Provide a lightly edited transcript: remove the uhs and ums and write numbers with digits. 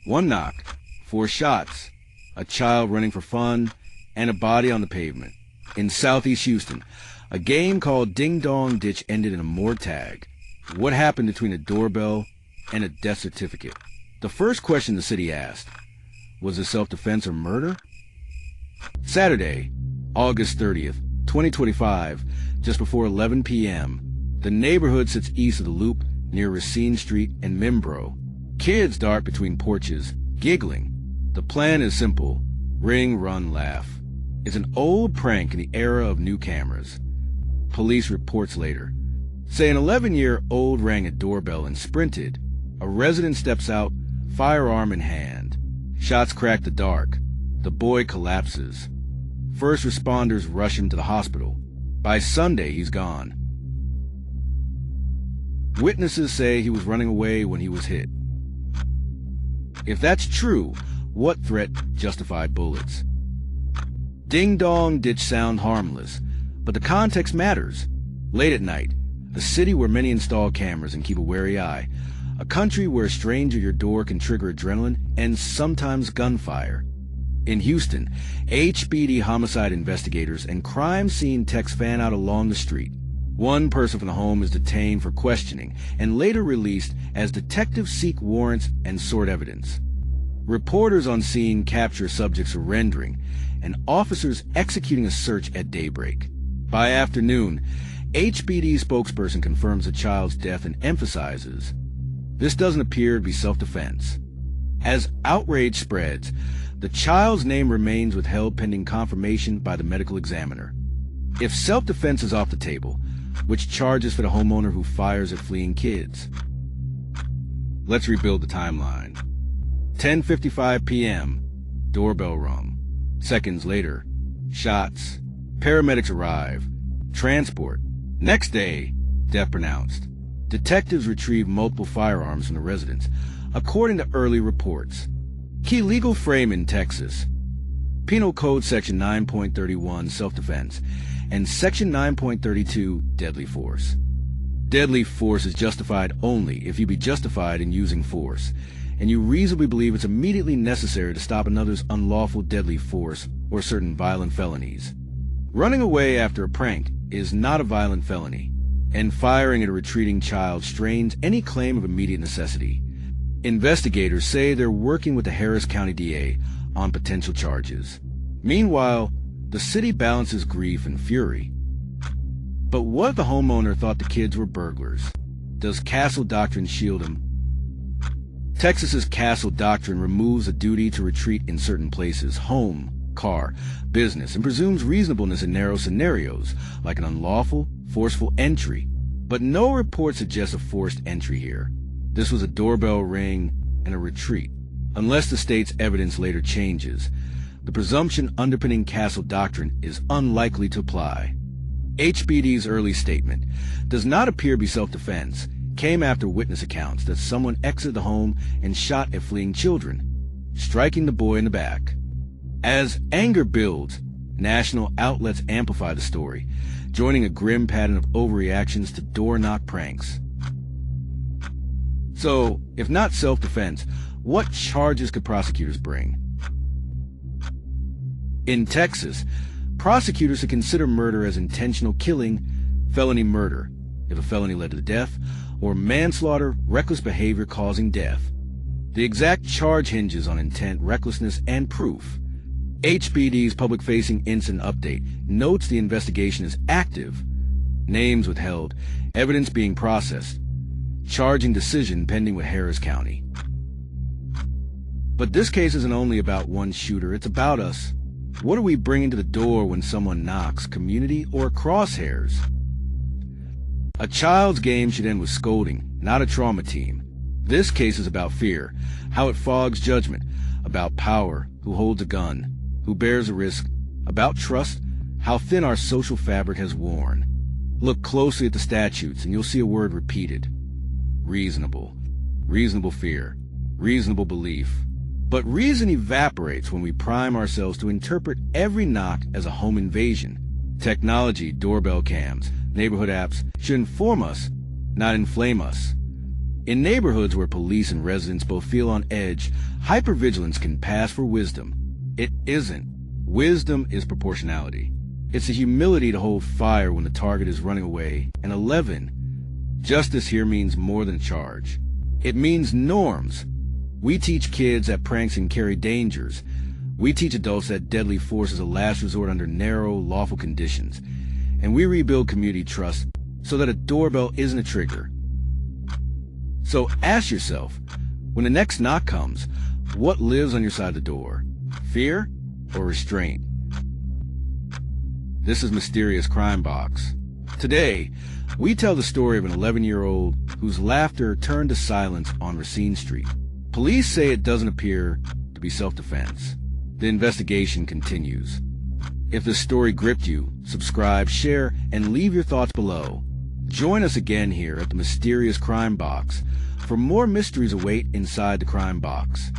One knock, 4 shots, a child running for fun, and a body on the pavement. In southeast Houston, a game called Ding Dong Ditch ended in a mortag. What happened between a doorbell and a death certificate? The first question the city asked, was it self-defense or murder? Saturday, August 30th, 2025, just before 11 p.m., the neighborhood sits east of the Loop near Racine Street and Mimbro. Kids dart between porches, giggling. The plan is simple: ring, run, laugh. It's an old prank in the era of new cameras. Police reports later say an 11-year-old rang a doorbell and sprinted. A resident steps out, firearm in hand. Shots crack the dark. The boy collapses. First responders rush him to the hospital. By Sunday, he's gone. Witnesses say he was running away when he was hit. If that's true, what threat justified bullets? Ding Dong Ditch sound harmless, but the context matters. Late at night, a city where many install cameras and keep a wary eye, a country where a stranger at your door can trigger adrenaline and sometimes gunfire. In Houston, HBD homicide investigators and crime scene techs fan out along the street. One person from the home is detained for questioning and later released as detectives seek warrants and sort evidence. Reporters on scene capture subjects surrendering and officers executing a search at daybreak. By afternoon, HBD spokesperson confirms the child's death and emphasizes, this doesn't appear to be self-defense. As outrage spreads, the child's name remains withheld pending confirmation by the medical examiner. If self-defense is off the table, which charges for the homeowner who fires at fleeing kids? Let's rebuild the timeline. 10:55 p.m., doorbell rung. Seconds later, shots. Paramedics arrive. Transport. Next day, death pronounced. Detectives retrieve multiple firearms from the residence, according to early reports. Key legal frame in Texas. Penal Code Section 9.31, self-defense, and Section 9.32, deadly force. Deadly force is justified only if you be justified in using force, and you reasonably believe it's immediately necessary to stop another's unlawful deadly force or certain violent felonies. Running away after a prank is not a violent felony, and firing at a retreating child strains any claim of immediate necessity. Investigators say they're working with the Harris County DA on potential charges. Meanwhile, the city balances grief and fury. But what if the homeowner thought the kids were burglars? Does Castle Doctrine shield him? Texas's Castle Doctrine removes a duty to retreat in certain places, home, car, business, and presumes reasonableness in narrow scenarios, like an unlawful, forceful entry. But no report suggests a forced entry here. This was a doorbell ring and a retreat. Unless the state's evidence later changes, the presumption underpinning Castle Doctrine is unlikely to apply. HBD's early statement does not appear to be self-defense, came after witness accounts that someone exited the home and shot at fleeing children, striking the boy in the back. As anger builds, national outlets amplify the story, joining a grim pattern of overreactions to door-knock pranks. So, if not self-defense, what charges could prosecutors bring? In Texas, prosecutors should consider murder as intentional killing, felony murder, if a felony led to death, or manslaughter, reckless behavior causing death. The exact charge hinges on intent, recklessness, and proof. HBD's public-facing incident update notes the investigation is active, names withheld, evidence being processed, charging decision pending with Harris County. But this case isn't only about one shooter, it's about us. What are we bringing to the door when someone knocks, community or crosshairs? A child's game should end with scolding, not a trauma team. This case is about fear, how it fogs judgment, about power, who holds a gun, who bears a risk, about trust, how thin our social fabric has worn. Look closely at the statutes and you'll see a word repeated. Reasonable. Reasonable fear. Reasonable belief. But reason evaporates when we prime ourselves to interpret every knock as a home invasion. Technology, doorbell cams, neighborhood apps should inform us, not inflame us. In neighborhoods where police and residents both feel on edge, hypervigilance can pass for wisdom. It isn't. Wisdom is proportionality. It's the humility to hold fire when the target is running away. And 11, justice here means more than a charge. It means norms. We teach kids that pranks can carry dangers. We teach adults that deadly force is a last resort under narrow, lawful conditions. And we rebuild community trust so that a doorbell isn't a trigger. So ask yourself, when the next knock comes, what lives on your side of the door? Fear or restraint? This is Mysterious Crime Box. Today, we tell the story of an 11-year-old whose laughter turned to silence on Racine Street. Police say it doesn't appear to be self-defense. The investigation continues. If this story gripped you, subscribe, share, and leave your thoughts below. Join us again here at the Mysterious Crime Box for more mysteries await inside the crime box.